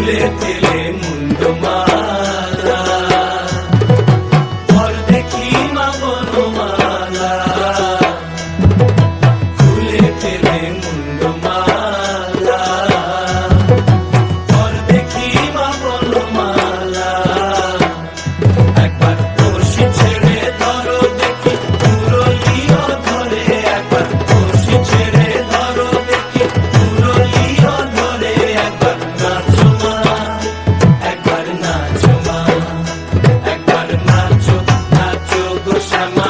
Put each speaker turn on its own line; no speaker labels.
খুলে ফেলে মুন্ডমালা, ভর দেখি মা বনমালা, খুলে ফেলে মুন্ডমালা, ভর দেখি মা বনমালা। একবার বসি ছেড়ে ধরো দেখি মুরলিও ধরে, একবার বসি ছেড়ে ধরো দেখি মুরলিও ধরে। একবার নাচো মা, একবার নাচো মা, একবার নাচো নাচো গো শ্যামা।